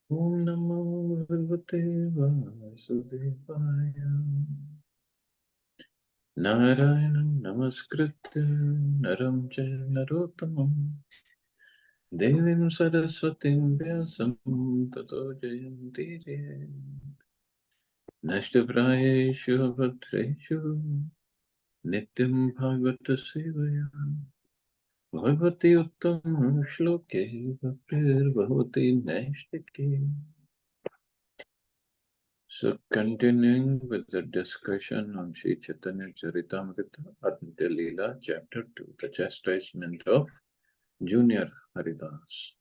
Om Namo Bhagavate Vasudevaya. Narayanam Namaskritya Naram Chaiva Narottamam Devim Saraswatim Vyasam Tato Jayanti Jayant. Nashtaprayeshu Bhattreshu Nityam Bhagavata Sevaya Bhagavati Uttam Shloke Bhaktir Bhavati Naishtike. So continuing with the discussion on Sri Chaitanya Charitamrita, Antya Lila, Chapter 2, the chastisement of Junior Haridas.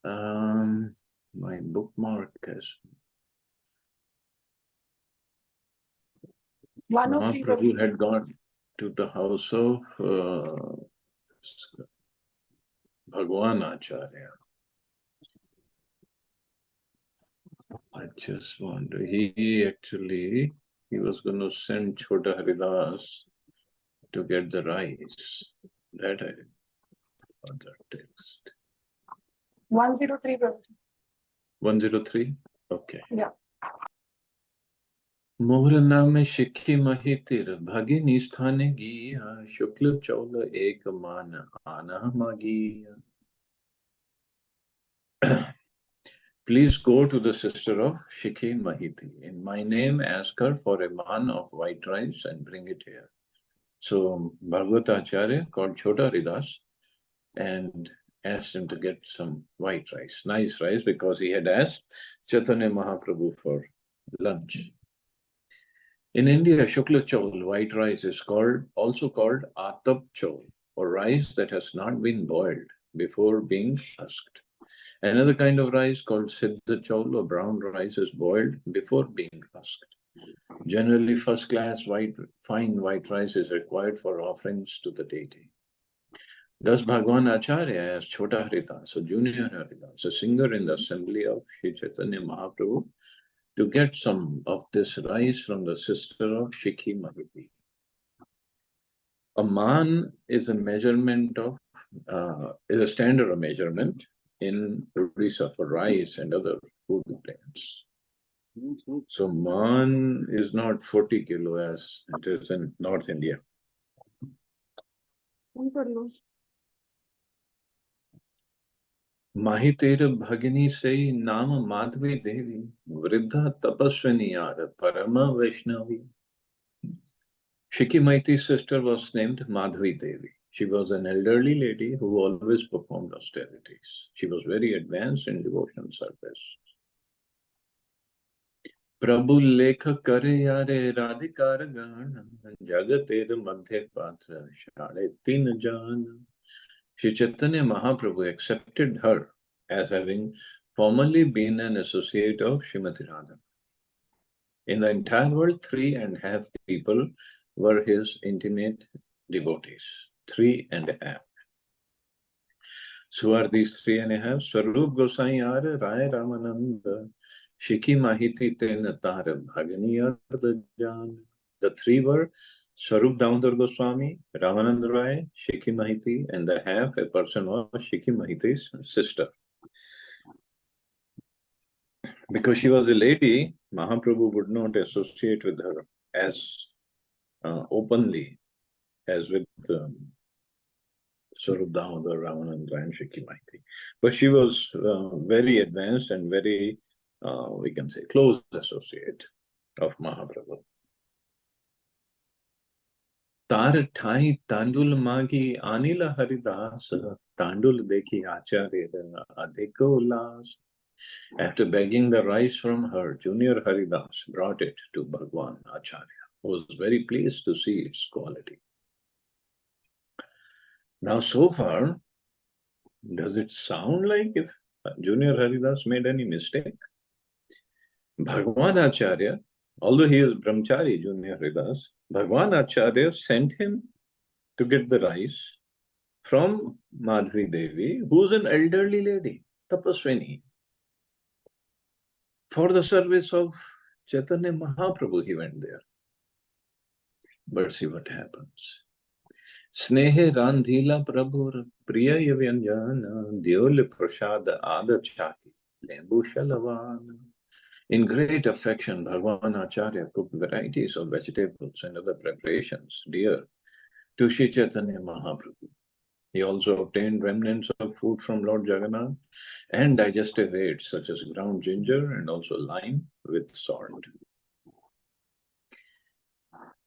My bookmark has Mahaprabhu had gone to the house of Bhagwan Acharya. I just wonder, he was going to send Chota Haridas to get the rice. That I got that text. 103, brother. 103? Okay. Yeah. मोहर नाम शिखी महितिर भगिनी स्थाने गिया शुक्ल चौल एक मान आना मागिया. Please go to the sister of Shikhi Mahiti. In my name, ask her for a man of white rice and bring it here. So Bhagavad Acharya called Chota Haridas and asked him to get some white rice, nice rice, because he had asked Chaitanya Mahaprabhu for lunch. In India, Shukla Chol, white rice, is also called Atap Chol, or rice that has not been boiled before being husked. Another kind of rice called Siddha Chol, or brown rice, is boiled before being husked. Generally, first class fine white rice is required for offerings to the deity. Thus, Bhagwan Acharya asked Chota Haridas, a junior Haridas, a singer in the assembly of Sri Chaitanya Mahaprabhu, to get some of this rice from the sister of Shikhi Mahiti. A man is a measurement of, is a standard of measurement in Orissa for rice and other food grains. So man is not 40 kilo as it is in North India. Mahiter Bhagini say Nama Madhvi Devi, Vridha Tapaswiniyar, Parama Vaishnavi. Shikhi Maiti's sister was named Madhvi Devi. She was an elderly lady who always performed austerities. She was very advanced in devotional service. Prabhu Lekha Kare Yare Radhikar Gana Jagater Madhya Patra Shade Tin Jana. Sri Chaitanya Mahaprabhu accepted her as having formerly been an associate of Srimati Radha. In the entire world, 3.5 people were his intimate devotees. 3.5. So who are these 3.5? Swarup Gosai Ara Rai Ramananda Shikhi Mahiti Tenatara Bhaganiyar Jan. The three were Swarup Damodar Goswami, Ramananda Rai, Shikhi Mahiti, and the half a person was Shikhi Mahiti's sister. Because she was a lady, Mahaprabhu would not associate with her as openly as with Swarup Damodar, Ramananda, and Shikhi Mahiti. But she was very advanced and very, we can say, close associate of Mahaprabhu. तार ठाई तांडुल मागी अनिल हरिदास तांडुल देखी आचार्य अधिक उल्लास. After begging the rice from her, Junior Haridas brought it to Bhagwan Acharya, who was very pleased to see its quality. Now, so far, does it sound like if Junior Haridas made any mistake? Bhagwan Acharya, although he is Brahmachari, Junior Haridas, Bhagwan Acharya sent him to get the rice from Madhvi Devi, who is an elderly lady, Tapaswini. For the service of Chaitanya Mahaprabhu, he went there. But see what happens. Snehe Randhila Prabhur Priya Vyanjana Dyol Prasad Adar Chaki Lembu Shalavan. In great affection, Bhagavan Acharya cooked varieties of vegetables and other preparations dear to Shri Chaitanya Mahaprabhu. He also obtained remnants of food from Lord Jagannath and digestive aids such as ground ginger and also lime with salt.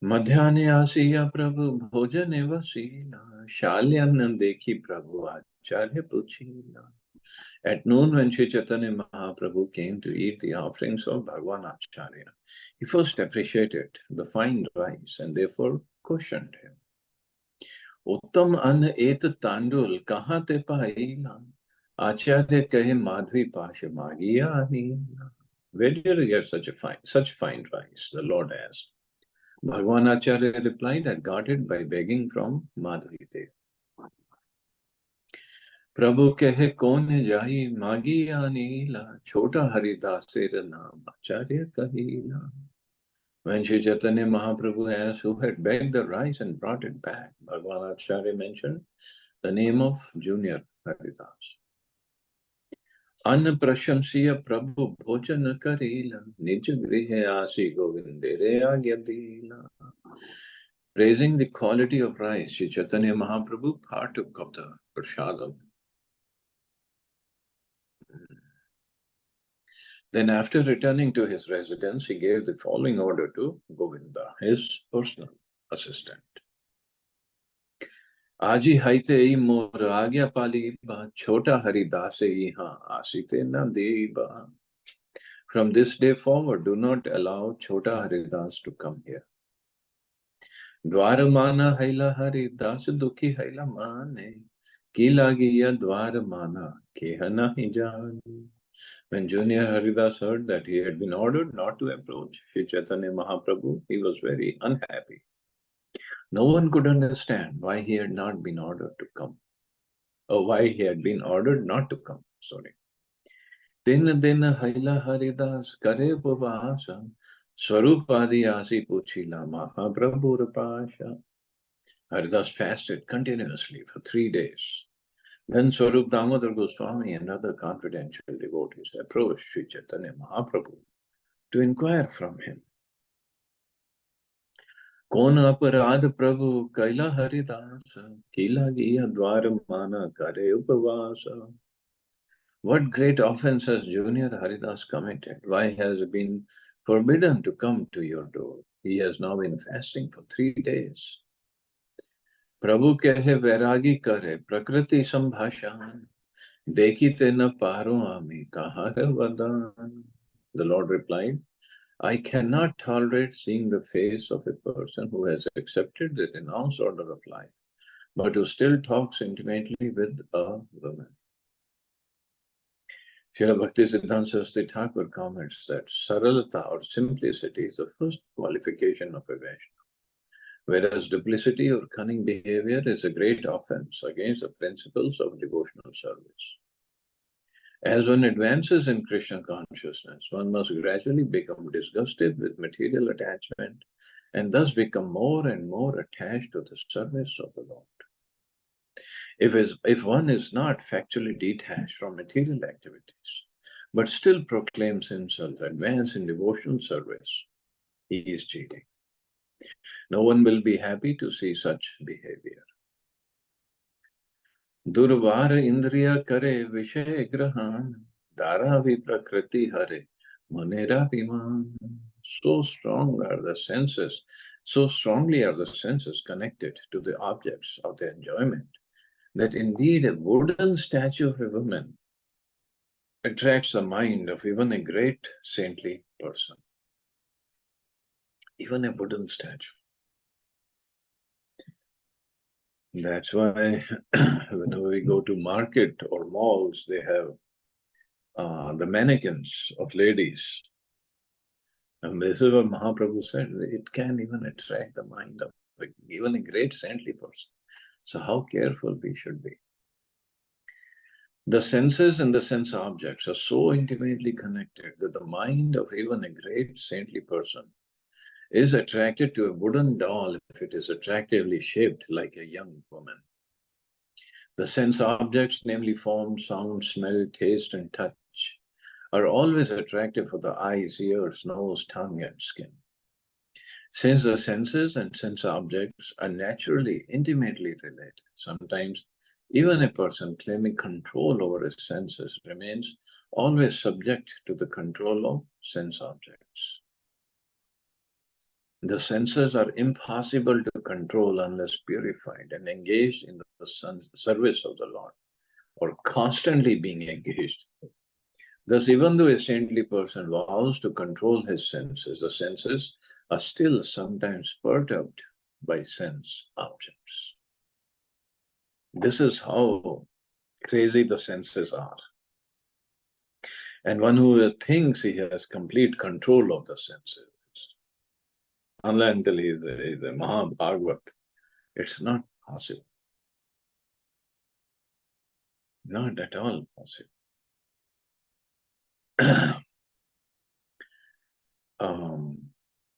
मध्याह्ने Asia प्रभु भोजन वसीला शाल्यान्न देखी प्रभु आचार्य पुछीला. At noon, when Sri Chaitanya Mahaprabhu came to eat the offerings of Bhagavan Acharya, he first appreciated the fine rice and therefore questioned him. उत्तम अन्न एत तांडुल कहाँ ते पाईला आचार्य कहे माधवी पाश मागिया नीला. Where did you get such fine rice? The Lord asked. Bhagavan Acharya replied, I got it by begging from Madhvi Dev. प्रभु कहे कौन जाई मागी अनीला छोटा हरिदास तेरा नाम आचार्य कहीला. When Sri Chaitanya Mahaprabhu asked who had begged the rice and brought it back, Bhagavan Acharya mentioned the name of Junior Haridas. Anna prashamsiya Prabhu bhojan karila nij grihe asi govindere agyadila. Praising the quality of rice, Sri Chaitanya Mahaprabhu partook of the prasadam. Then after returning to his residence, he gave the following order to Govinda, his personal assistant. Aji haite ei mor agya paliba, chota haridase iha asite na deba. From this day forward, do not allow Chota Haridas to come here. Dwaramana haila Haridas dukhi haila mane, ki lagiya dwaramana kehana hijan. When Junior Haridas heard that he had been ordered not to approach Sri Chaitanya Mahaprabhu, he was very unhappy. No one could understand why he had not been ordered to come, or why he had been ordered not to come. Sorry. Din din haila Haridas kare upavasa, Swarupadi asi puchila Mahaprabhu Pasha. Haridas fasted continuously for 3 days. Then Swarup Damodar Goswami and other confidential devotees approached Sri Chaitanya Mahaprabhu to inquire from him. Kon aparad Prabhu Kaila Haridas Kila Giya Dwaramana Kare Upavasa. What great offense has Junior Haridas committed? Why has he been forbidden to come to your door? He has now been fasting for 3 days. Prabhu kehe vairagi kare prakriti sambhashan dekite na paro ami kahar vadan. The Lord replied, I cannot tolerate seeing the face of a person who has accepted the renounced order of life, but who still talks intimately with a woman. Srila Bhaktisiddhanta Saraswati Thakur comments that saralata or simplicity is the first qualification of a Vaishnava, whereas duplicity or cunning behavior is a great offense against the principles of devotional service. As one advances in Krishna consciousness, one must gradually become disgusted with material attachment and thus become more and more attached to the service of the Lord. If one is not factually detached from material activities, but still proclaims himself advanced in devotional service, he is cheating. No one will be happy to see such behavior. Durvara Indriya Kare Vishay Grahan Daravi Prakriti Hare Manera Viman. So strongly are the senses connected to the objects of their enjoyment that indeed a wooden statue of a woman attracts the mind of even a great saintly person. Even a wooden statue. That's why whenever we go to market or malls, they have the mannequins of ladies. And this is what Mahaprabhu said, it can even attract the mind of even a great saintly person. So how careful we should be. The senses and the sense objects are so intimately connected that the mind of even a great saintly person is attracted to a wooden doll if it is attractively shaped like a young woman. The sense objects, namely form, sound, smell, taste, and touch, are always attractive for the eyes, ears, nose, tongue, and skin. Since the senses and sense objects are naturally intimately related, sometimes even a person claiming control over his senses remains always subject to the control of sense objects. The senses are impossible to control unless purified and engaged in the service of the Lord, or constantly being engaged. Thus, even though a saintly person vows to control his senses, the senses are still sometimes perturbed by sense objects. This is how crazy the senses are. And one who thinks he has complete control of the senses, until he is a Mahabhagavat, it's not possible. Not at all possible.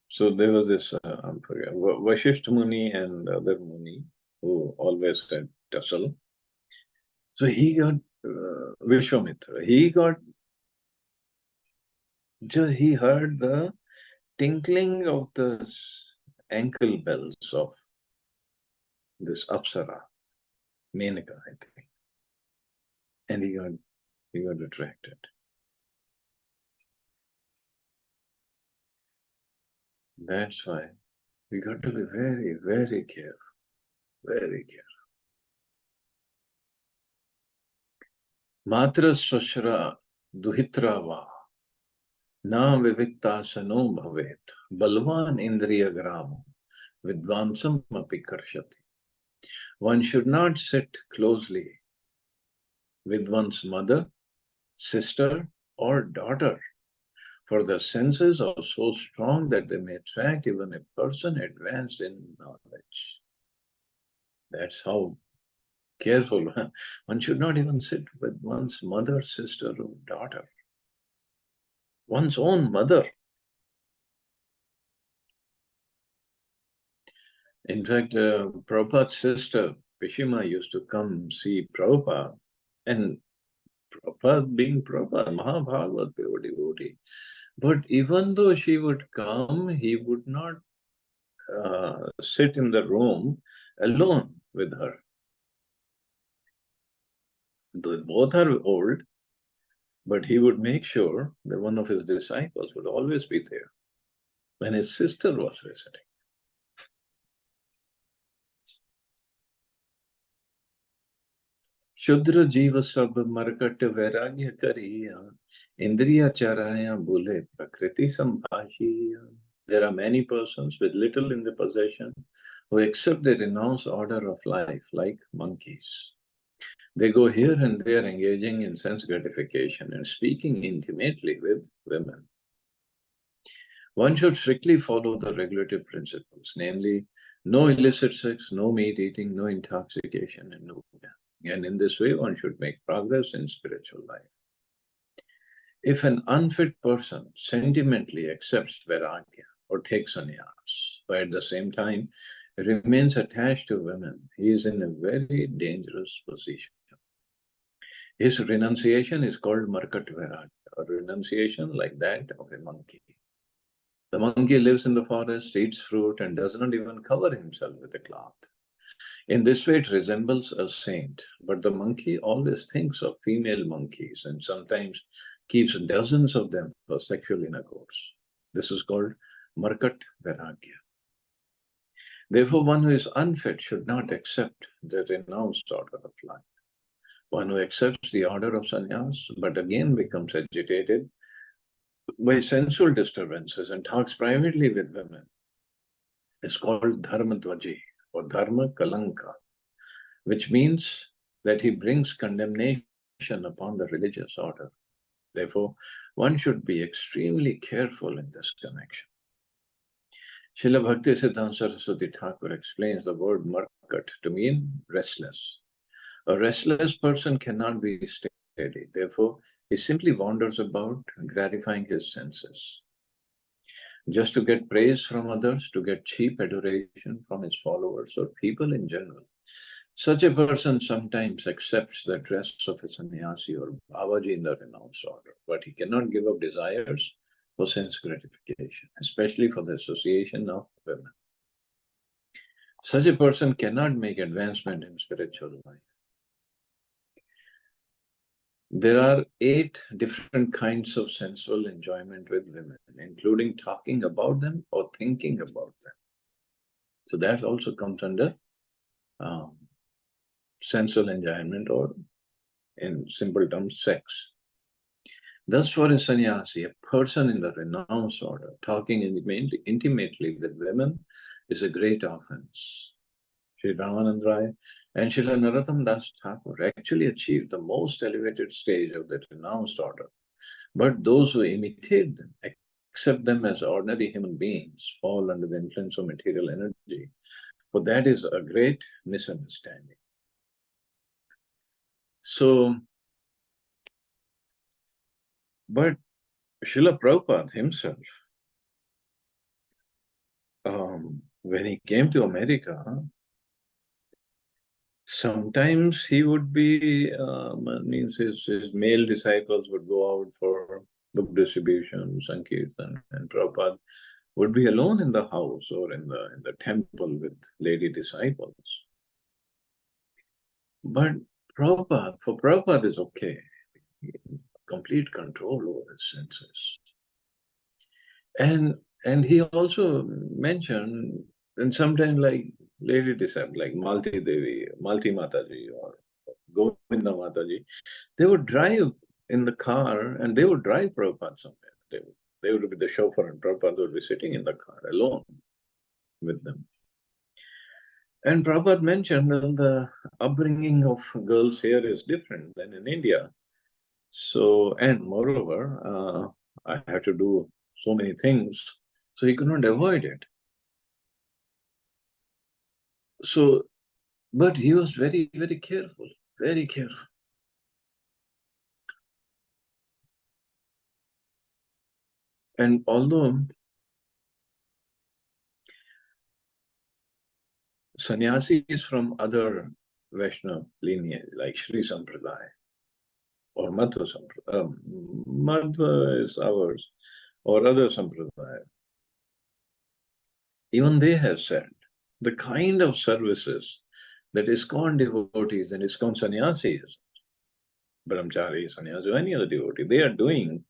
So there was this, Vashishth Muni and other Muni who always said tussle. So he got Vishwamitra. He heard the tinkling of the ankle bells of this Apsara, Menaka, I think, and he got attracted. That's why we got to be very, very careful, very careful. Matra Swashra Duhitra va na viviktasano bhavet balvan indriya gram vidvansam api karshati. One should not sit closely with one's mother, sister, or daughter, for the senses are so strong that they may attract even a person advanced in knowledge. That's how careful. One should not even sit with one's mother, sister, or daughter. One's own mother. In fact, Prabhupada's sister, Pishima, used to come see Prabhupada, and Prabhupada being Prabhupada, Mahabhagavat, pure devotee. But even though she would come, he would not sit in the room alone with her. Both are old, but he would make sure that one of his disciples would always be there when his sister was visiting. Shudra jiva sab markat vairagya kariya, indriya charaya bule prakriti sambhashiya. There are many persons with little in the possession who accept the renounced order of life like monkeys. They go here and there engaging in sense gratification and speaking intimately with women. One should strictly follow the regulative principles, namely, no illicit sex, no meat eating, no intoxication, and no gambling. And in this way, one should make progress in spiritual life. If an unfit person sentimentally accepts vairagya or takes sannyas, but at the same time remains attached to women, he is in a very dangerous position. His renunciation is called markat vairagya, or renunciation like that of a monkey. The monkey lives in the forest, eats fruit, and does not even cover himself with a cloth. In this way, it resembles a saint, but the monkey always thinks of female monkeys and sometimes keeps dozens of them for sexual intercourse. This is called markat vairagya. Therefore, one who is unfit should not accept the renounced order of life. One who accepts the order of sannyas, but again becomes agitated by sensual disturbances and talks privately with women, is called dharma dvaji or dharma kalanka, which means that he brings condemnation upon the religious order. Therefore, one should be extremely careful in this connection. Srila Bhakti Siddhanta Saraswati Thakur explains the word markat to mean restless. A restless person cannot be steady. Therefore, he simply wanders about, gratifying his senses. just to get praise from others, to get cheap adoration from his followers or people in general. Such a person sometimes accepts the dress of a sannyasi or Babaji in the renounced order, but he cannot give up desires for sense gratification, especially for the association of women. Such a person cannot make advancement in spiritual life. There are 8 different kinds of sensual enjoyment with women, including talking about them or thinking about them. So that also comes under um, sensual enjoyment, or in simple terms, sex. Thus, for a sannyasi, a person in the renounced order, talking intimately with women is a great offense. Sri Ramanand Rai and Srila Narottam Das Thakur actually achieved the most elevated stage of the renounced order. But those who imitate them, accept them as ordinary human beings, fall under the influence of material energy. For that is a great misunderstanding. So, but Srila Prabhupada himself, when he came to America, sometimes he would be, means his male disciples would go out for book distribution, Sankirtan, and Prabhupada would be alone in the house or in the temple with lady disciples. But for Prabhupada is okay. Complete control over his senses. And he also mentioned, and sometimes like lady disciples, like Malti Devi, Malti Mataji, or Govinda Mataji, they would drive in the car and they would drive Prabhupada somewhere. They would be the chauffeur and Prabhupada would be sitting in the car alone with them. And Prabhupada mentioned that the upbringing of girls here is different than in India. So, and moreover, I had to do so many things, so he could not avoid it. So, but he was very, very careful, very careful. And although sannyasis from other Vaishnava lineage, like Sri Sampradaya or Madhva Sampradaya, Madhva is ours, or other Sampradaya, even they have said the kind of services that ISKCON devotees and ISKCON sannyasis, brahmachari, sannyasi, or any other devotee, they are doing,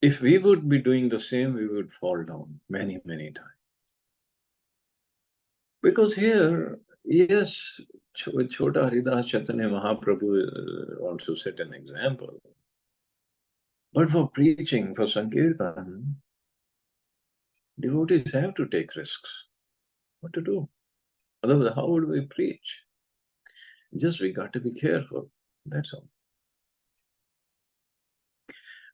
if we would be doing the same, we would fall down many, many times. Because here, yes, with Chota Haridas Chaitanya Mahaprabhu wants to set an example. But for preaching, for Sankirtan, devotees have to take risks. What to do? Otherwise, how would we preach? Just we got to be careful. That's all.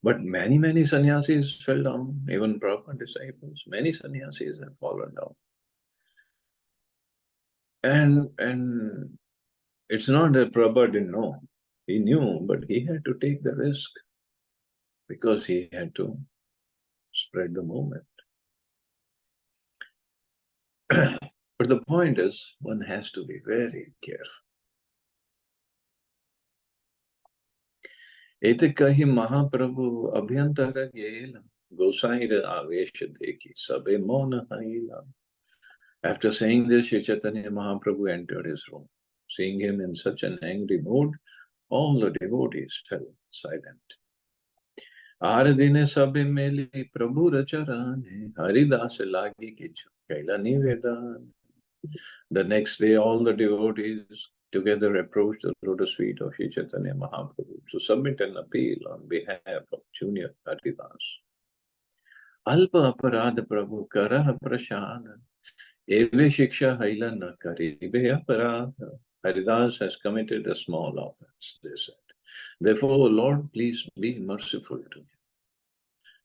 But many, many sannyasis fell down, even Prabhupada disciples. Many sannyasis have fallen down. And it's not that Prabhupada didn't know. He knew, but he had to take the risk because he had to spread the movement. But the point is, one has to be very careful. Etikahi Mahaprabhu Abhyantara Gela Gosaira Avesh Deki Sabe Mona Haila. After saying this, Sri Chaitanya Mahaprabhu entered his room. Seeing him in such an angry mood, all the devotees fell silent. Aradine Sabe Meli Prabhu Racharane Haridas Lagi Kichu Kaila Nivedan. The next day, all the devotees together approached the lotus feet of Sri Chaitanya Mahaprabhu to submit an appeal on behalf of Junior Haridas. Alpa aparad Prabhu karah prashana, eve shiksha haila na karibe aparad. Haridas has committed a small offense, they said. Therefore, Lord, please be merciful to him.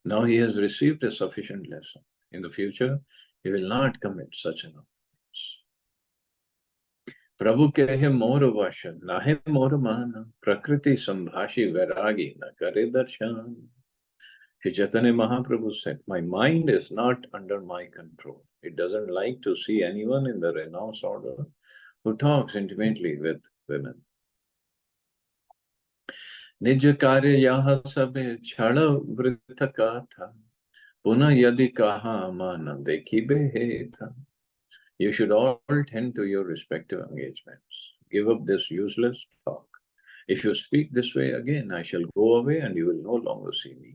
Now he has received a sufficient lesson. In the future, he will not commit such an offense. प्रभु कहे मोर वशन नाहे मोर मान प्रकृति संभाषी वैरागी न करे दर्शन. Sri Chaitanya Mahaprabhu said, my mind is not under my control. It doesn't like to see anyone in the renounced order who talks intimately with women. निज कार्य यह सब क्षण वृत्त का था पुनः यदि कहा मान देखिबे हे था. You should all tend to your respective engagements. Give up this useless talk. If you speak this way again, I shall go away and you will no longer see me.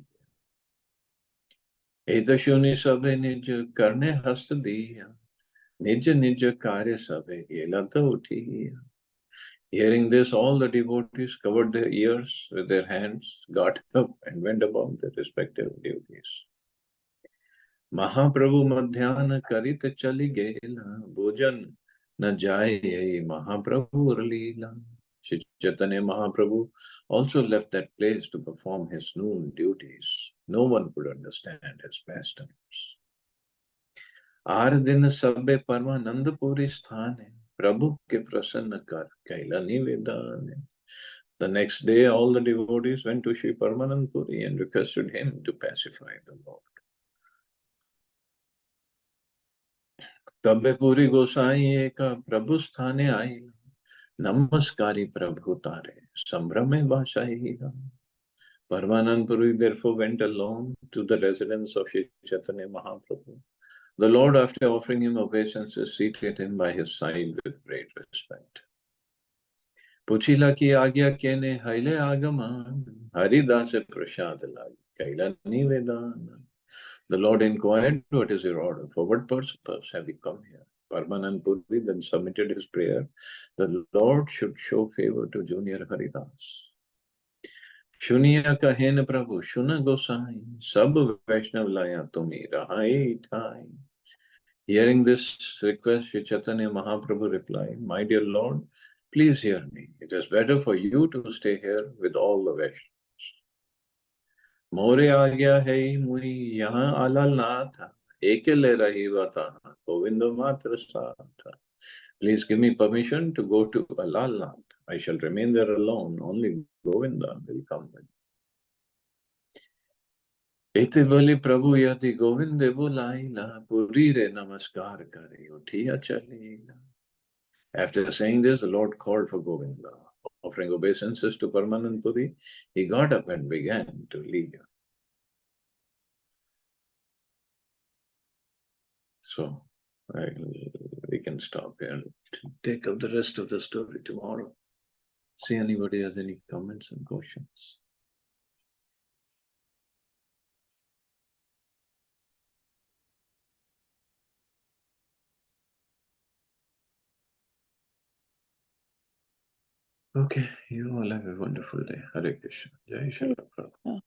Etashuni sabe nij karne hast diya. Nij nij karya sabe yelata uti. Hearing this, all the devotees covered their ears with their hands, got up, and went about their respective duties. Mahaprabhu madhyana karit chali gela, bhojan na jaye Mahaprabhu leela. Shri Chaitanya Mahaprabhu also left that place to perform his noon duties. No one could understand his pastimes. आर दिन सबे परमानंदपुरी स्थान है प्रभु के प्रसन्न कर कैला निवेदन है. The next day, all the devotees went to Sri Paramanandpuri and requested him to pacify the Lord. तबे पूरी गोसाई एक प्रभु स्थाने आई नमस्कारी प्रभु तारे संभ्रमे बाशाही. Paramanandpuri therefore went alone to the residence of Sri Chaitanya Mahaprabhu. The Lord, after offering him obeisances, seated him by his side with great respect. Puchila ki agya kene haile agaman, Haridas prasad lag, kaila nivedan. The Lord inquired, what is your order? For what purpose have you come here? Paramanandpuri then submitted his prayer. The Lord should show favor to Junior Haridas. Shuniya kahen Prabhu, Shuna Gosai, Sab Vaishnav Laya Tumi Rahai Thai. Hearing this request, Sri Chaitanya Mahaprabhu replied, my dear Lord, please hear me. It is better for you to stay here with all the Vaishnavas. मोरे आ गया है मुई यहाँ आलाल ना था एकेले रही बता गोविंद मात्र साथ. Please give me permission to go to Alalnath. I shall remain there alone. Only Govinda will come with me. इति बोली प्रभु यदि गोविंद बुलाइला पुरी रे नमस्कार करे उठिया चलेला. After saying this, the Lord called for Govinda. Offering obeisances to Paramanandpuri, he got up and began to lead. So we can stop here and take up the rest of the story tomorrow. See anybody has any comments and questions. Okay, you all have a wonderful day. Hare Krishna. Jai Shri Prabhupada.